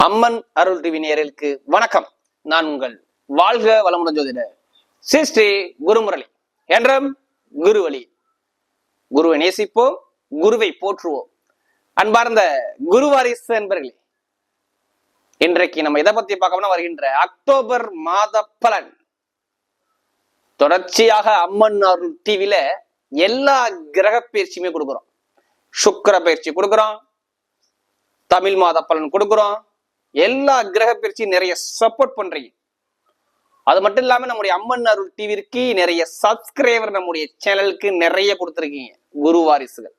அம்மன் அருள் TV நேயர்களுக்கு வணக்கம். நான் உங்கள் வாழ்க வளமுடன் ஜோதிடர் ஸ்ரீ குருமுரளி என்றும் குருவழி. குருவை நேசிப்போம், குருவை போற்றுவோம். அன்பார்ந்த குருவாரிசு என்பர்களே, இன்றைக்கு நம்ம எதை பத்தி பார்க்கணும்னா, வருகின்ற அக்டோபர் மாத பலன். தொடர்ச்சியாக அம்மன் அருள் டிவில எல்லா கிரக பயிற்சியுமே கொடுக்குறோம். சுக்கிர பயிற்சி கொடுக்குறோம், தமிழ் மாத பலன் கொடுக்குறோம், எல்லா கிரக பயிற்சியும் நிறைய சப்போர்ட் பண்றீங்க. அது மட்டும் இல்லாம நம்முடைய அம்மன் அருள் டிவிக்கு நிறைய சப்ஸ்கிரைபர் நம்முடைய சேனலுக்கு நிறைய கொடுத்துருக்கீங்க குரு வாரிசுகள்.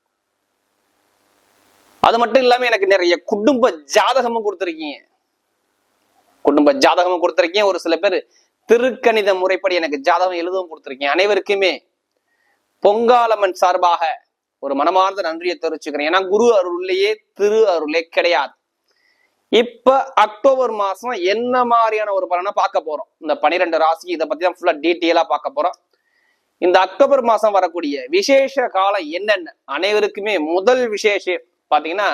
அது மட்டும் இல்லாம எனக்கு நிறைய குடும்ப ஜாதகமும் கொடுத்துருக்கீங்க. ஒரு சில பேர் திருக்கணித முறைப்படி எனக்கு ஜாதகம் எழுதவும் கொடுத்துருக்கீங்க. அனைவருக்குமே பொங்காலம்மன் சார்பாக ஒரு மனமார்ந்த நன்றியை தெரிவிச்சுக்கிறேன். ஏன்னா குரு அருள்லேயே திரு அருளே கிடையாது. இப்ப அக்டோபர் மாசம் என்ன மாதிரியான ஒரு பலனை பார்க்க போறோம். இந்த 12 ராசி இதை பத்தி தான் ஃபுல்லா டீட்டெயிலா பார்க்க போறோம். இந்த அக்டோபர் மாசம் வரக்கூடிய விசேஷ காலம் என்னென்ன, அனைவருக்குமே முதல் விசேஷம் பாத்தீங்கன்னா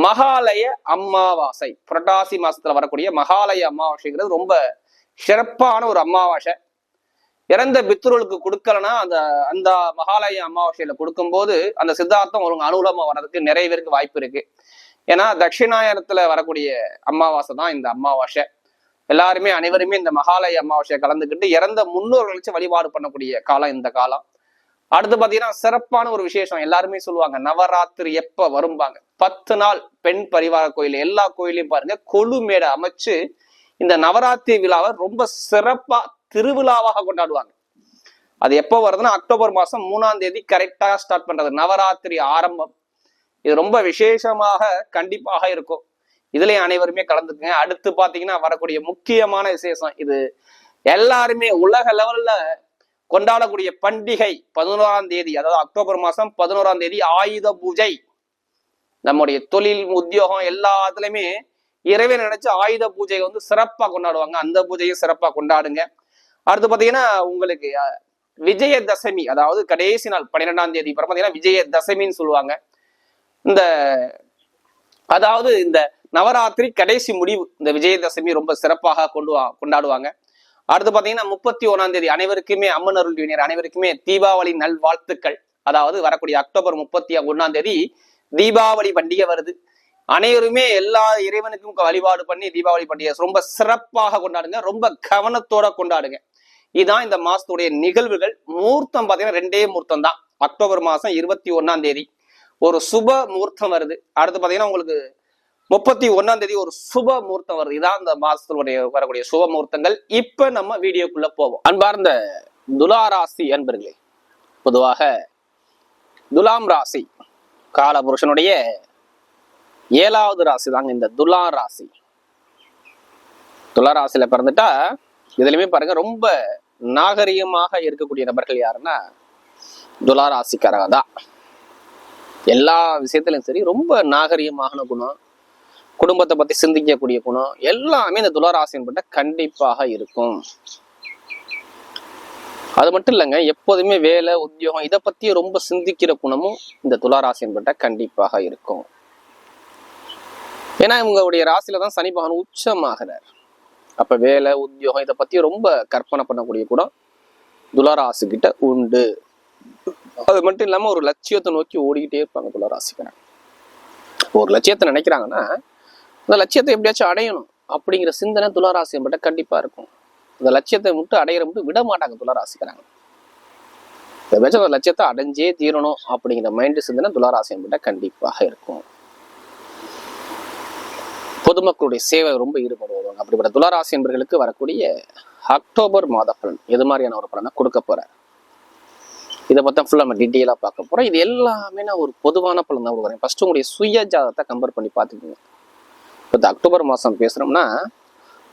மகாலய அமாவாசை. புரட்டாசி மாசத்துல வரக்கூடிய மகாலய அமாவாசைங்கிறது ரொம்ப சிறப்பான ஒரு அமாவாசை. இறந்த பித்ருளுக்கு கொடுக்கலன்னா அந்த மகாலய அமாவாசையில கொடுக்கும்போது அந்த சித்தார்த்தம் ஒரு அனுகூலமா வர்றதுக்கு நிறைய பேருக்கு வாய்ப்பு இருக்கு. ஏன்னா தட்சிணாயனத்துல வரக்கூடிய அமாவாசை தான் இந்த அமாவாசை. எல்லாருமே அனைவருமே இந்த மகாலய அமாவாசையை கலந்துக்கிட்டு இறந்த முன்னோர்கள் வச்சு வழிபாடு பண்ணக்கூடிய காலம் இந்த காலம். அடுத்து பாத்தீங்கன்னா சிறப்பான ஒரு விசேஷம். எல்லாருமே சொல்லுவாங்க நவராத்திரி எப்ப வரும்பாங்க. 10 நாள் பெண் பரிவார கோயில் எல்லா கோயிலையும் பாருங்க கொலு மேடை அமைச்சு இந்த நவராத்திரி விழாவை ரொம்ப சிறப்பா திருவிழாவாக கொண்டாடுவாங்க. அது எப்போ வருதுன்னா அக்டோபர் மாசம் 3ஆம் தேதி கரெக்டா ஸ்டார்ட் பண்றது நவராத்திரி ஆரம்பம். இது ரொம்ப விசேஷமாக கண்டிப்பாக இருக்கும். இதுலயும் அனைவருமே கலந்துக்குங்க. அடுத்து பாத்தீங்கன்னா வரக்கூடிய முக்கியமான விசேஷம் இது. எல்லாருமே உலக லெவல்ல கொண்டாடக்கூடிய பண்டிகை 11ஆம் தேதி, அதாவது அக்டோபர் மாசம் 11ஆம் தேதி ஆயுத பூஜை. நம்முடைய தொழில் உத்தியோகம் எல்லாத்துலயுமே இறைவன் நினைச்சு ஆயுத பூஜை சிறப்பா கொண்டாடுவாங்க. அந்த பூஜையும் சிறப்பா கொண்டாடுங்க. அடுத்து பாத்தீங்கன்னா உங்களுக்கு விஜயதசமி, அதாவது கடைசி நாள் 12ஆம் தேதி பாத்தீங்கன்னா விஜயதசமின்னு சொல்லுவாங்க. இந்த நவராத்திரி கடைசி முடிவு இந்த விஜயதசமி ரொம்ப சிறப்பாக கொண்டாடுவாங்க. அடுத்து பாத்தீங்கன்னா 31ஆம் தேதி அனைவருக்குமே அம்மன் அருள் டிவி அனைவருக்குமே தீபாவளி நல் வாழ்த்துக்கள். அதாவது வரக்கூடிய அக்டோபர் 31ஆம் தேதி தீபாவளி பண்டிகை வருது. அனைவருமே எல்லா இறைவனுக்கும் வழிபாடு பண்ணி தீபாவளி பண்டிகை ரொம்ப சிறப்பாக கொண்டாடுங்க. ரொம்ப கவனத்தோட கொண்டாடுங்க. இதுதான் இந்த மாசத்துடைய நிகழ்வுகள். முகூர்த்தம் பாத்தீங்கன்னா 2 முகூர்த்தம் தான். அக்டோபர் மாசம் 21ஆம் தேதி ஒரு சுப முகூர்த்தம் வருது. அடுத்து பாத்தீங்கன்னா உங்களுக்கு 31ஆம் தேதி ஒரு சுப முகூர்த்தம் வருது. இதான் இந்த மாசத்துடைய வரக்கூடிய சுப முகூர்த்தங்கள். இப்ப நம்ம வீடியோக்குள்ள போவோம். அன்பார்ந்த துலாராசி அன்பர்களே, பொதுவாக துலாம் ராசி காலபுருஷனுடைய 7வது ராசி தாங்க இந்த துலா ராசி. துலா ராசியில பிறந்துட்டா இதுலயுமே பாருங்க ரொம்ப நாகரிகமாக இருக்கக்கூடிய நபர்கள் யாருன்னா துலா ராசிக்காரங்க தான். எல்லா விஷயத்திலும் சரி ரொம்ப நாகரிகமான குணம், குடும்பத்தை பத்தி சிந்திக்கக்கூடிய குணம் எல்லாமே இந்த துளாராசின்பட்ட கண்டிப்பாக இருக்கும். அது மட்டும் இல்லைங்க, எப்போதுமே வேலை உத்தியோகம் இதை பத்தி ரொம்ப சிந்திக்கிற குணமும் இந்த துளாராசின்பட்ட கண்டிப்பாக இருக்கும். ஏன்னா இவங்களுடைய ராசியில தான் சனி பகவான் உச்சமாகிறார். அப்ப வேலை உத்தியோகம் இதை பத்தி ரொம்ப கற்பனை பண்ணக்கூடிய குணம் துளாராசி கிட்ட உண்டு. அது மட்டும் இல்லாம ஒரு லட்சியத்தை நோக்கி ஓடிக்கிட்டே இருப்பாங்க துளாராசிக்காரங்க. ஒரு லட்சியத்தை நினைக்கிறாங்கன்னா அந்த லட்சியத்தை எப்படியாச்சும் அடையணும் அப்படிங்கிற சிந்தனை துளாராசி மட்டும் கண்டிப்பா இருக்கும். அந்த லட்சியத்தை மட்டும் அடையிற மட்டும் விட மாட்டாங்க துளாராசிக்காரங்க. எப்படியாச்சும் அந்த லட்சியத்தை அடைஞ்சே தீரணும் அப்படிங்கிற மைண்ட் சிந்தனை துளாராசி மட்டும் கண்டிப்பாக இருக்கும். பொதுமக்களுடைய சேவை ரொம்ப ஈடுபடுவாங்க. அப்படிப்பட்ட துளாராசி என்பவர்களுக்கு வரக்கூடிய அக்டோபர் மாத பலன் எது மாதிரியான ஒரு பலனை கொடுக்க போறார், இதை பற்றி ஃபுல்லாக நம்ம டீட்டெயிலாக பார்க்க போகிறோம். இது எல்லாமே நான் ஒரு பொதுவான பலன் தான் கொடுக்குறேன். ஃபர்ஸ்ட் உங்களுடைய சுய ஜாதகத்தை கம்பேர் பண்ணி பார்த்துக்கோங்க. இப்போ இந்த அக்டோபர் மாதம் பேசுகிறோம்னா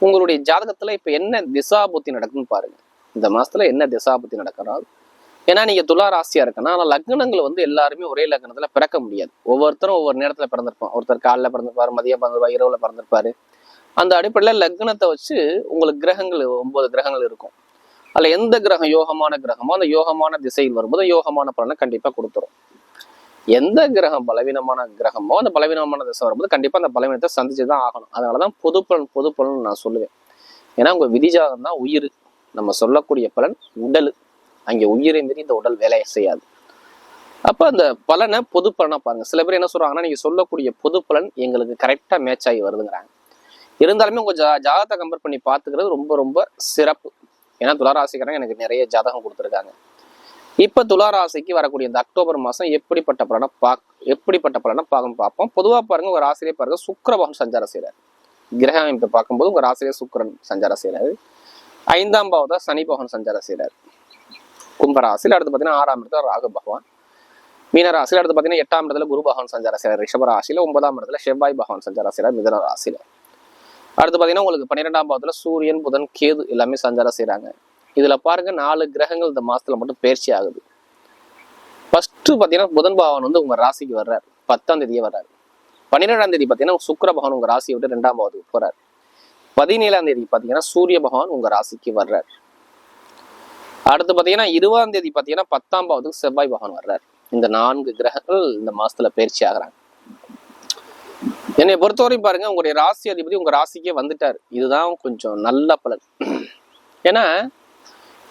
உங்களுடைய ஜாதகத்தில் இப்போ என்ன திசாபுத்தி நடக்குன்னு பாருங்க. இந்த மாதத்துல என்ன திசாபுத்தி நடக்கிறாரு. ஏன்னா நீங்கள் துலா ராசியாக இருக்குன்னா ஆனால் லக்னங்கள் எல்லாருமே ஒரே லக்னத்தில் பிறக்க முடியாது. ஒவ்வொருத்தரும் ஒவ்வொரு நேரத்தில் பிறந்திருப்பான். ஒருத்தர் காலைல பிறந்திருப்பாரு, மதியம் பிறந்திருப்பாரு, இரவுல பிறந்திருப்பாரு. அந்த அடிப்படையில் லக்னத்தை வச்சு உங்களுக்கு கிரகங்கள் 9 கிரகங்கள் இருக்கும். அதில் எந்த கிரகம் யோகமான கிரகமோ அந்த யோகமான திசையில் வரும்போது யோகமான பலனை கண்டிப்பாக கொடுத்துரும். எந்த கிரகம் பலவீனமான கிரகமோ அந்த பலவீனமான திசை வரும்போது கண்டிப்பா அந்த பலவீனத்தை சந்திச்சுதான் ஆகணும். அதனாலதான் பொது பலன் நான் சொல்லுவேன். ஏன்னா உங்க விதிஜாதம் தான் உயிர். நம்ம சொல்லக்கூடிய பலன் உடல். அங்கே உயிரை மீறி இந்த உடல் வேலையை செய்யாது. அப்ப அந்த பலனை பொது பலனா பாருங்க. சில பேர் என்ன சொல்றாங்கன்னா, நீங்க சொல்லக்கூடிய பொது பலன் எங்களுக்கு கரெக்டா மேட்ச் ஆகி வருதுங்கிறாங்க. இருந்தாலுமே உங்க ஜாதகத்தை கம்பேர் பண்ணி பாத்துக்கிறது ரொம்ப ரொம்ப சிறப்பு. ஏன்னா துளாராசிக்காரங்க எனக்கு நிறைய ஜாதகம் கொடுத்துருக்காங்க. இப்ப துளாராசிக்கு வரக்கூடிய இந்த அக்டோபர் மாசம் எப்படிப்பட்ட பலனை பார்ப்போம். பொதுவா பாருங்க, ஒரு ராசியிலே பாருங்க சுக்கிரபகவான் சஞ்சாரம் செய்யறாரு. கிரக அமைப்பை பார்க்கும்போது உங்க ராசியிலே சுக்கிரன் சஞ்சாரம் செய்யறாரு. 5ஆம் பாவத்தை சனி பகவான் சஞ்சாரம் செய்யறாரு. கும்பராசியில் அடுத்து பாத்தீங்கன்னா 6ஆம் இடத்துல ராகு பகவான். மீனராசியில் அடுத்து பாத்தீங்கன்னா 8ஆம் இடத்துல குரு பகவான் சஞ்சாரம் செய்யறாரு. ரிஷபராசியில 9ஆம் இடத்துல செவ்வாய் பகவான் சஞ்சாரம் செய்யறாரு. மிதுன ராசியில அடுத்து பாத்தீங்கன்னா உங்களுக்கு 12ஆம் பாவத்துல சூரியன், புதன், கேது எல்லாமே சஞ்சாரம் செய்யறாங்க. இதுல பாருங்க 4 கிரகங்கள் இந்த மாசத்துல மட்டும் பயிற்சி ஆகுது. ஃபர்ஸ்ட் பாத்தீங்கன்னா புதன் பகவான் வந்து உங்க ராசிக்கு வர்றாரு. 10ஆம் தேதியே வர்றாரு. 12ஆம் தேதி பாத்தீங்கன்னா சுக்கிர பகவான் உங்க ராசியை விட்டு 2ஆம் பாவத்துக்கு போறாரு. 17ஆம் தேதி பாத்தீங்கன்னா சூரிய பகவான் உங்க ராசிக்கு வர்றாரு. அடுத்து பாத்தீங்கன்னா 20ஆம் தேதி பாத்தீங்கன்னா 10ஆம் பாவத்துக்கு செவ்வாய் பகவான் வர்றாரு. இந்த 4 கிரகங்கள் இந்த மாசத்துல பயிற்சி ஆகுறாங்க. என்னை பொறுத்தவரை பாருங்க, உங்களுடைய ராசி அதிபதி உங்க ராசிக்கே வந்துட்டாரு. இதுதான் கொஞ்சம் நல்ல பலன். ஏன்னா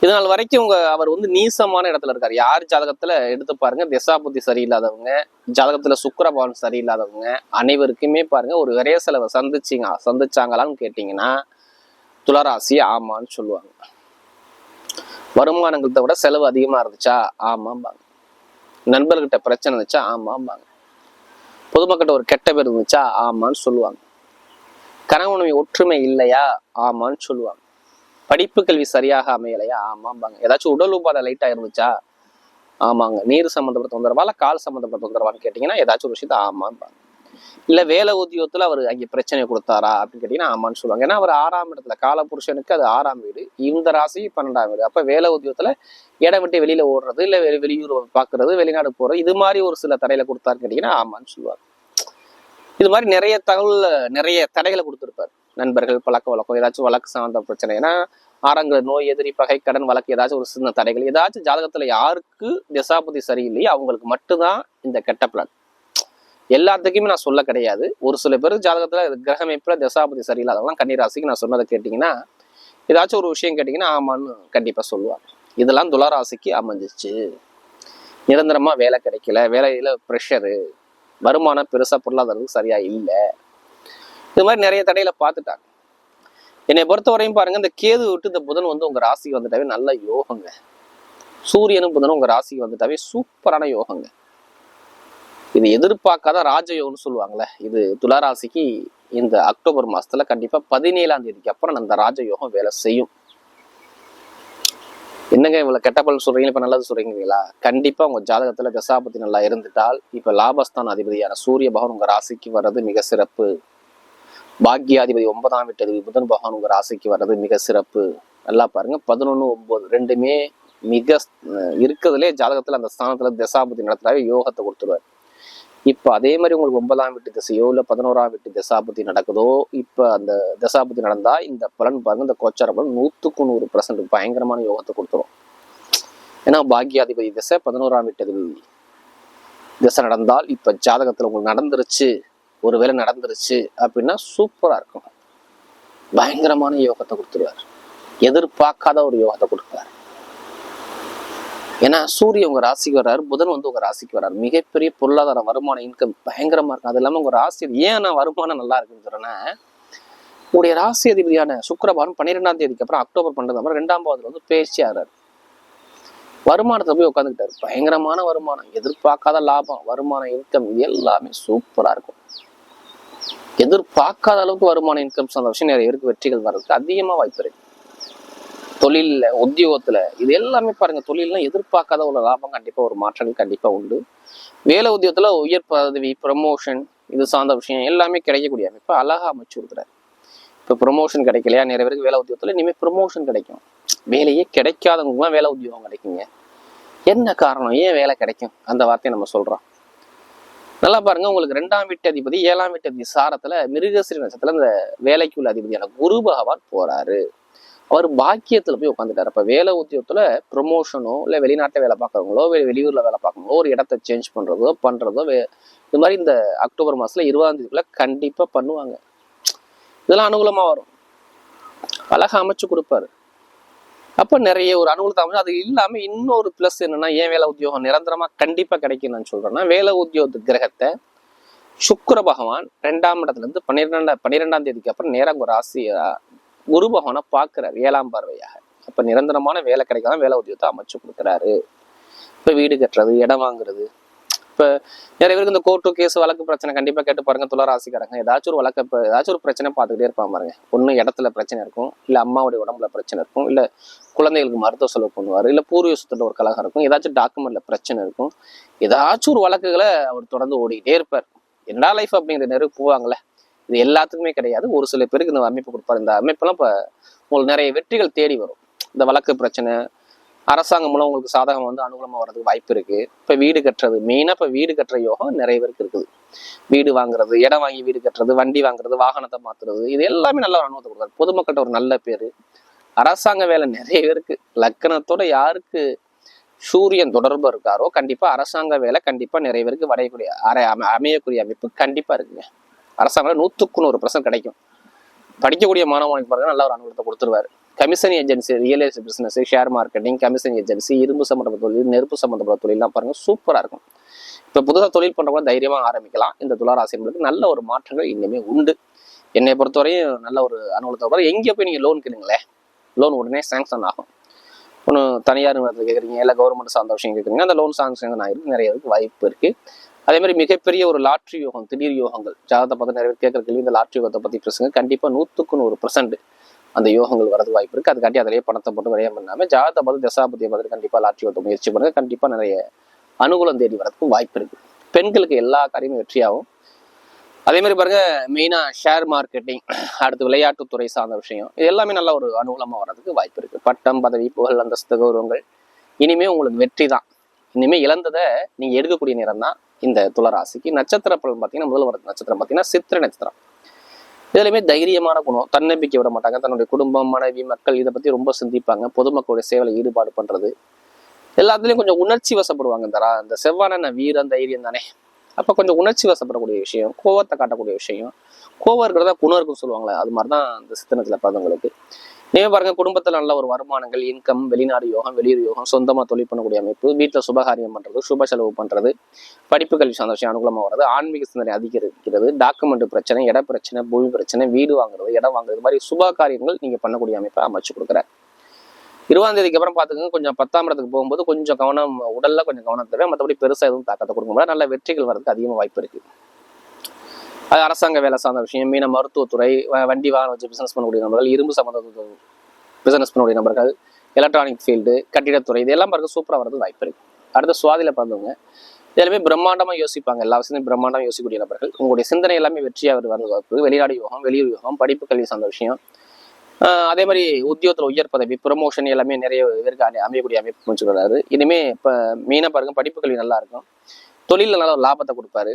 இது நாள் வரைக்கும் அவர் வந்து நீசமான இடத்துல இருக்காரு. யார் ஜாதகத்துல எடுத்து பாருங்க, திசா புத்தி சரியில்லாதவங்க, ஜாதகத்துல சுக்கிர பகவான் சரியில்லாதவங்க அனைவருக்குமே பாருங்க ஒரு விரைய செலவை சந்திச்சாங்களான்னு கேட்டீங்கன்னா துளாராசி ஆமான்னு சொல்லுவாங்க. வருமானங்கள்ட்ட விட செலவு அதிகமா இருந்துச்சா ஆமாம்பாங்க. நண்பர்கிட்ட பிரச்சனை இருந்துச்சா ஆமாம்பாங்க. பொதுமக்கிட்ட ஒரு கெட்ட பேர் இருந்துச்சா ஆமான்னு சொல்லுவாங்க. கணவனுடைய ஒற்றுமை இல்லையா ஆமான்னு சொல்லுவாங்க. படிப்பு கல்வி சரியாக அமையலையா ஆமாம்பாங்க. ஏதாச்சும் உடல் உபாதை லைட்டா இருந்துச்சா ஆமாங்க. நீர் சம்மந்தப்பட்ட தொந்தரவா இல்ல கால் சம்மந்தப்பட்ட தொந்தரவான்னு கேட்டீங்கன்னா ஏதாச்சும் ஒரு விஷயத்த ஆமாம்பாங்க. இல்ல வேலை உத்தியோகத்துல அவர் அங்கே பிரச்சனை கொடுத்தாரா அப்படின்னு கேட்டீங்கன்னா ஆமான்னு சொல்லுவாங்க. ஏன்னா அவர் 6ஆம் இடத்துல, கால புருஷனுக்கு அது 6ஆம் வீடு, இந்த ராசி 12ஆம் வீடு. அப்ப வேலை உத்தியோகத்துல இடம் விட்டு வெளியில ஓடுறது, இல்ல வெளியூர் பாக்குறது, வெளிநாடு போறது, இது மாதிரி ஒரு சில தடையில கொடுத்தாருன்னு கேட்டீங்கன்னா ஆமான்னு சொல்லுவாங்க. இது மாதிரி நிறைய நிறைய தடைகளை கொடுத்துருப்பாரு. நண்பர்கள், பழக்க வழக்கம், ஏதாச்சும் வழக்கு சார்ந்த பிரச்சனை, ஏன்னா ஆரங்க நோய், எதிரி, பகை, கடன், வழக்கு, ஏதாச்சும் ஒரு சின்ன தடைகள், ஏதாச்சும் ஜாதகத்துல யாருக்கு தசாபதி சரியில்லையோ அவங்களுக்கு மட்டும்தான் இந்த கெட்ட பலன். எல்லாத்துக்குமே நான் சொல்ல கிடையாது. ஒரு சில பேர் ஜாதகத்துல கிரகமைப்புல தசாபதி சரியில்லாதவங்களாம் கன்னிராசிக்கு நான் சொன்னதை கேட்டீங்கன்னா ஏதாச்சும் ஒரு விஷயம் கேட்டீங்கன்னா ஆமான்னு கண்டிப்பா சொல்லுவாங்க. இதெல்லாம் துளாராசிக்கு அமைஞ்சிச்சு. நிரந்தரமா வேலை கிடைக்கல, வேலையில ப்ரெஷரு, வருமானம் பெருசா பொருளாதாரத்துக்கு சரியா இல்லை, இது மாதிரி நிறைய தடையில பார்த்துட்டாங்க. என்னை பொறுத்தவரையும் பாருங்க, இந்த கேது விட்டு இந்த புதன் வந்து உங்க ராசிக்கு வந்துட்டாவே நல்ல யோகங்க. சூரியனும் புதனும் உங்க ராசிக்கு வந்துட்டாவே சூப்பரான யோகங்க. இது எதிர்பார்க்காத ராஜயோகம்னு சொல்லுவாங்கல்ல, இது துளாராசிக்கு இந்த அக்டோபர் மாசத்துல கண்டிப்பா 17ஆம் தேதிக்கு அப்புறம் அந்த ராஜயோகம் வேலை செய்யும். என்னங்க இவ்வளவு கெட்ட பலன் சொல்றீங்க, இப்ப நல்லது சொல்றீங்களா? கண்டிப்பா உங்க ஜாதகத்துல தசாபதி நல்லா இருந்துட்டால் இப்ப லாபஸ்தான அதிபதியான சூரிய பகவான் உங்க ராசிக்கு வர்றது மிக சிறப்பு. பாக்யாதிபதி 9ஆம் வீட்டு புதன் பகவான் உங்க ராசிக்கு வர்றது மிக சிறப்பு. நல்லா பாருங்க, 11, 9 ரெண்டுமே மிக இருக்கிறதுலே ஜாதகத்துல அந்த ஸ்தானத்துல தசாபதி நடத்துறாவே யோகத்தை கொடுத்துருவாரு. இப்ப அதே மாதிரி உங்களுக்கு 9ஆம் வீட்டு திசையோ இல்ல 11ஆம் வீட்டு தசாபதி நடக்குதோ, இப்ப அந்த தசாபதி நடந்தா இந்த பலன் பாருங்க, இந்த கோச்சார பலன் 100% பயங்கரமான யோகத்தை கொடுத்துரும். ஏன்னா பாக்யாதிபதி திசை 11ஆம் வீட்டு திசை நடந்தால் இப்ப ஜாதகத்துல உங்களுக்கு நடந்துருச்சு, ஒருவேளை நடந்துருச்சு அப்படின்னா சூப்பரா இருக்கும். பயங்கரமான யோகத்தை கொடுத்துருவாரு. எதிர்பார்க்காத ஒரு யோகத்தை கொடுக்குறாரு. ஏன்னா சூரியன் உங்க ராசிக்கு வர்றாரு, புதன் வந்து உங்க ராசிக்கு வர்றாரு. மிகப்பெரிய பொருளாதார வருமான இன்கம் பயங்கரமா இருக்கும். அது இல்லாம உங்க ராசி ஏன் நான் வருமானம் நல்லா இருக்குன்னு சொல்றேன்னா, உங்களுடைய ராசி அதிபதியான சுக்கிரபகவான் 12ஆம் தேதிக்கு அப்புறம் அக்டோபர் 12 அப்புறம் 2ஆம் பாவத்துல வந்து பயிற்சி ஆகிறாரு. வருமானத்தை போய் உட்காந்துக்கிட்டாரு. பயங்கரமான வருமானம், எதிர்பார்க்காத லாபம், வருமான இன்கம், இது எல்லாமே சூப்பரா இருக்கும். எதிர்பார்க்காத அளவுக்கு வருமான இன்கம் சார்ந்த விஷயம் நிறைய பேருக்கு வெற்றிகள் வர்றதுக்கு அதிகமா வாய்ப்பு இருக்கு. தொழில்ல, உத்தியோகத்துல, இது எல்லாமே பாருங்க, தொழில்லாம் எதிர்பார்க்காத ஒரு லாபம் கண்டிப்பா, ஒரு மாற்றங்கள் கண்டிப்பா உண்டு. வேலை உத்தியோகத்துல உயர் பதவி, ப்ரமோஷன், இது சார்ந்த விஷயம் எல்லாமே கிடைக்கக்கூடிய அமைப்பு அழகா அமைச்சு கொடுக்குறாரு. இப்ப ப்ரமோஷன் கிடைக்கலையா, நிறைய பேருக்கு வேலை உத்தியோகத்துல இனிமேல் ப்ரமோஷன் கிடைக்கும். வேலையே கிடைக்காதவங்களுக்குலாம் வேலை உத்தியோகம் கிடைக்குங்க. என்ன காரணம், ஏன் வேலை கிடைக்கும் அந்த வார்த்தையை நம்ம சொல்றோம். நல்லா பாருங்க, உங்களுக்கு 2ஆம் வீட்டு அதிபதி 7ஆம் வீட்டு அதிபதி சாரத்துல மிருகசீரிஷத்துல இந்த வேலைக்குள்ள அதிபதியான குரு பகவான் போறாரு. அவர் பாக்கியத்துல போய் உட்காந்துட்டாரு. அப்ப வேலை உத்தியோகத்துல ப்ரொமோஷனோ இல்ல வெளிநாட்டுல வேலை பார்க்கறவங்களோ வெளியூர்ல வேலை பார்க்கறவங்களோ ஒரு இடத்த சேஞ்ச் பண்றதோ இது மாதிரி இந்த அக்டோபர் மாசத்துல 20ஆம் தேதிக்குள்ள கண்டிப்பா பண்ணுவாங்க. இதெல்லாம் அனுகூலமா வரும், அழகா அமைச்சு கொடுப்பாரு. அப்ப நிறைய ஒரு அனுகூலத்தை அமைச்சு. அது இல்லாம இன்னொரு பிளஸ் என்னன்னா, ஏன் வேலை உத்தியோகம் நிரந்தரமா கண்டிப்பா கிடைக்கும் நான் சொல்றேன்னா, வேலை உத்தியோக கிரகத்தை சுக்கிர பகவான் 2ஆம் இடத்துல இருந்து 12ஆம் தேதிக்கு அப்புறம் நேரம் ஒரு ராசி குரு பகவானை பார்க்கிறார் 7ஆம் பார்வையாக. அப்ப நிரந்தரமான வேலை கிடைக்காம வேலை உத்தியோகத்தை அமைச்சு கொடுக்குறாரு. இப்ப வீடு கட்டுறது, இடம் வாங்குறது, இப்ப நிறைய பேருக்கு இந்த கோர்ட்டு கேஸ் வழக்கு பிரச்சனை கண்டிப்பா கேட்டு பாருங்க. துளாராசிக்காரங்க ஏதாச்சும் ஒரு வழக்கு, ஏதாச்சும் ஒரு பிரச்சனை பார்த்துக்கிட்டே இருப்பாங்க பாருங்க. ஒண்ணு இடத்துல பிரச்சனை இருக்கும், இல்ல அம்மாவுடைய உடம்புல பிரச்சனை இருக்கும், இல்ல குழந்தைகளுக்கு மருத்துவ செலவு பண்ணுவாரு, இல்ல பூர்வீக சொத்துல ஒரு கலகம் இருக்கும், ஏதாச்சும் டாக்குமெண்ட்ல பிரச்சனை இருக்கும், ஏதாச்சும் ஒரு வழக்குகளை அவர் தொடர்ந்து ஓடிக்கிட்டே இருப்பார். என்னடா லைஃப் அப்படிங்கிற நேரம் போவாங்களே. இது எல்லாத்துக்குமே கிடையாது, ஒரு சில பேருக்கு இந்த அமைப்பு கொடுப்பாரு. இந்த அமைப்பெல்லாம் இப்ப உங்களுக்கு நிறைய வெற்றிகள் தேடி வரும். இந்த வழக்கு பிரச்சனை அரசாங்கம் மூலம் உங்களுக்கு சாதகம் அனுகூலமா வர்றதுக்கு வாய்ப்பு இருக்கு. இப்ப வீடு கட்டுறது, மெயினா இப்ப வீடு கட்டுற யோகம் நிறைய பேருக்கு இருக்குது. வீடு வாங்குறது, இடம் வாங்கி வீடு கட்டுறது, வண்டி வாங்குறது, வாகனத்தை மாத்துறது, இது எல்லாமே நல்ல ஒரு அனுபவத்தை கொடுத்தாரு. பொதுமக்கள்கிட்ட ஒரு நல்ல பேரு, அரசாங்க வேலை நிறைய பேருக்கு. லக்கணத்தோட யாருக்கு சூரியன் தொடர்பு இருக்காரோ கண்டிப்பா அரசாங்க வேலை கண்டிப்பா நிறைய பேருக்கு அமையக்கூடிய அமைப்பு கண்டிப்பா இருக்குங்க. அரசாங்க 100% கிடைக்கும். படிக்கக்கூடிய மாணவனுக்கு பாருங்க நல்ல ஒரு அனுபவத்தை கொடுத்துருவாரு. Commission agency, real estate business, share marketing, commission agency, இரும்பு சம்பந்தப்பட்ட தொழில், நெருப்பு சம்பந்தப்பட்ட தொழிலாம் பாருங்க சூப்பரா இருக்கும். இப்ப புதுசாக தொழில் பண்றவங்க தைரியமா ஆரம்பிக்கலாம். இந்த துளாராசிகளுக்கு நல்ல ஒரு மாற்றங்கள் இனிமே உண்டு. என்னை பொறுத்தவரையும் நல்ல ஒரு அனுகூலத்தை. எங்க போய் நீங்க லோன் கேளுங்களேன், லோன் உடனே சாங்ஷன் ஆகும். ஒன்று தனியார் நிறுவனத்தில் கேட்குறீங்க, இல்லை கவர்மெண்ட் சார்ந்த விஷயம் கேட்குறீங்க, அந்த லோன் சாங்ஷன் ஆகிருக்கு. நிறைய வாய்ப்பு இருக்கு. அதே மாதிரி மிகப்பெரிய ஒரு லாட்ரி யோகம், திடீர் யோகங்கள், ஜாதகத்தை பார்த்து நிறைய பேர் கேட்கற கேள்வி இந்த லாட்ரி யோகத்தை பத்தி பேசுங்க. கண்டிப்பா 100% அந்த யோகங்கள் வரது வாய்ப்பு இருக்கு. அதுக்காண்டி அதிலேயே பணத்தை போட்டு விரையம் பண்ணாம ஜாதகத்தை பார்த்து தசாபதியை பார்த்து கண்டிப்பா லாட்ரி யோகத்தை முயற்சி பண்ணுங்க. கண்டிப்பா நிறைய அனுகூலம் தேடி வரதுக்கு வாய்ப்பு இருக்கு. பெண்களுக்கு எல்லா காரியமும் வெற்றியாகும். அதே மாதிரி பாருங்க, மெயினா ஷேர் மார்க்கெட்டிங், அடுத்து விளையாட்டுத்துறை சார்ந்த விஷயம், இது எல்லாமே நல்ல ஒரு அனுகூலமா வர்றதுக்கு வாய்ப்பு இருக்கு. பட்டம், பதவி, புகழ், அந்தஸ்து, கௌரவங்கள் இனிமே உங்களுக்கு வெற்றி தான். இனிமே இழந்ததை நீங்க எடுக்கக்கூடிய நேரம் தான் இந்த துளராசிக்கு. நட்சத்திர பலன் பார்த்தீங்கன்னா முதல் வர நட்சத்திரம் பார்த்தீங்கன்னா சித்திரை நட்சத்திரம். இதுலையுமே தைரியமான குணம், தன்னம்பிக்கை விட மாட்டாங்க. தன்னுடைய குடும்பம், மனைவி, மக்கள் இதை பத்தி ரொம்ப சிந்திப்பாங்க. பொதுமக்களுடைய சேவையில ஈடுபாடு பண்றது, எல்லாத்துலயும் கொஞ்சம் உணர்ச்சி வசப்படுவாங்க. இந்த செவ்வான வீரம், தைரியம் தானே. அப்ப கொஞ்சம் உணர்ச்சி வசப்படக்கூடிய விஷயம், கோவத்தை காட்டக்கூடிய விஷயம், கோவம் இருக்கிறதா குணம் இருக்குன்னு சொல்லுவாங்களே, அது மாதிரிதான் இந்த சித்தனத்துல பிறந்தவங்களுக்கு. நீங்க பாருங்க, குடும்பத்துல நல்ல ஒரு வருமானங்கள், இன்கம், வெளிநாடு யோகம், வெளியூர் யோகம், சொந்தமா தொழில் பண்ணக்கூடிய அமைப்பு, வீட்டுல சுபகாரியம் பண்றது, சுப செலவு பண்றது, படிப்பு கல்வி சார்ந்த விஷயம் அனுகூலமா வர்றது, ஆன்மீக சிந்தனை அதிகரிக்கிறது, டாக்குமெண்ட் பிரச்சனை, இட பிரச்சனை, பூமி பிரச்சனை, வீடு வாங்குறது, இடம் வாங்குறது, இது மாதிரி சுப காரியங்கள் நீங்க பண்ணக்கூடிய அமைப்பை அமைச்சு கொடுக்குறாரு. 20ஆம் தேதிக்கு அப்புறம் பாத்துக்கோங்க, கொஞ்சம் 10ஆம் இடத்துக்கு போகும்போது கொஞ்சம் கவனம், உடல்ல கொஞ்சம் கவனம் தேவை. மற்றபடி பெருசா எதுவும் தாக்கத்தை கொடுக்க முடியாது. நல்ல வெற்றிகள் வர்றதுக்கு அதிகமாக வாய்ப்பு இருக்கு. அது அரசாங்க வேலை சார்ந்த விஷயம், மீன மருத்துவத்துறை, வண்டி வாகனம் வச்சு பிசினஸ் பண்ணக்கூடிய நபர்கள், இரும்பு சம்பந்த பிசினஸ் பண்ணக்கூடிய நபர்கள், எலக்ட்ரானிக் ஃபீல்டு, கட்டிடத்துறை, இதெல்லாம் பாருங்க சூப்பரா வரது வாய்ப்பு இருக்கு. அடுத்த சுவாதியில பிறந்தவங்க எல்லாமே பிரம்மாண்டமா யோசிப்பாங்க. எல்லா விஷயத்தையும் பிரம்மாண்டமா யோசிக்கக்கூடிய நபர்கள். உங்களுடைய சிந்தனை எல்லாமே வெற்றியாக வரது வாய்ப்பு. வெளிநாடு யோகம், வெளியூர் யோகம், படிப்பு கல்வி சார்ந்த விஷயம், அதே மாதிரி உத்தியோகத்துல உயர் பதவி, ப்ரமோஷன் எல்லாமே நிறைய பேருக்கு அமையக்கூடிய அமைப்பு வச்சுக்கிறாரு. இனிமே இப்ப மெயினா பாருங்க, படிப்பு கல்வி நல்லா இருக்கும், தொழில நல்ல ஒரு லாபத்தை கொடுப்பாரு.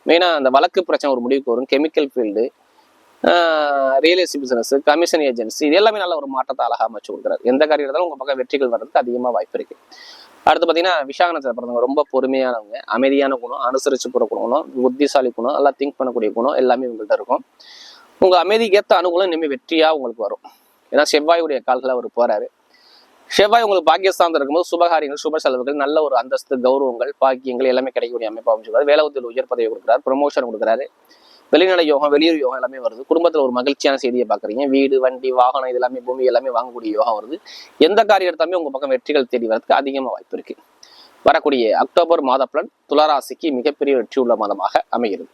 மெயினா அந்த வழக்கு பிரச்சனை ஒரு முடிவுக்கு வரும். Chemical field, real estate business, commission agency, இது எல்லாமே நல்ல ஒரு மாற்றத்தை அழகா அமைச்சு கொடுக்குறாரு. எந்த காரியம் இருந்தாலும் உங்க பக்கம் வெற்றிகள் வர்றதுக்கு அதிகமா வாய்ப்பு இருக்கு. அடுத்து பாத்தீங்கன்னா விசாகனத்தை பிறந்தவங்க ரொம்ப பொறுமையானவங்க, அமைதியான குணம், அனுசரிச்சு போற குணம், புத்திசாலி குணம், நல்லா திங்க் பண்ணக்கூடிய குணம் எல்லாமே உங்கள்கிட்ட இருக்கும். உங்க அமைதிக்கு ஏற்ற அனுகூலம் இனிமேல் வெற்றியா உங்களுக்கு வரும். ஏன்னா செவ்வாயுடைய கால்களை அவர் போறாரு. செவ்வாய் உங்களுக்கு பாக்கியஸ்தானத்தில் இருக்கும்போது சுபகாரியங்கள், சுப செலவுகள், நல்ல ஒரு அந்தஸ்து, கௌரவங்கள், பாக்கியங்கள் எல்லாமே கிடைக்கக்கூடிய அமைப்பு அமைச்சுக்கிறார். வேலை உத்தியில் உயர் பதவி கொடுக்குறாரு, ப்ரமோஷன் கொடுக்குறாரு, வெளிநாடு யோகம், வெளியூர் யோகம் எல்லாமே வருது. குடும்பத்துல ஒரு மகிழ்ச்சியான செய்தியை பாக்குறீங்க. வீடு, வண்டி, வாகனம், இது எல்லாமே பூமி எல்லாமே வாங்கக்கூடிய யோகம் வருது. எந்த காரியம் எடுத்தாலுமே உங்க பக்கம் வெற்றிகள் தேடி வரதுக்கு அதிகமா வாய்ப்பு இருக்கு. வரக்கூடிய அக்டோபர் மாத பலன் துளாராசிக்கு மிகப்பெரிய வெற்றி உள்ள மாதமாக அமைகிறது.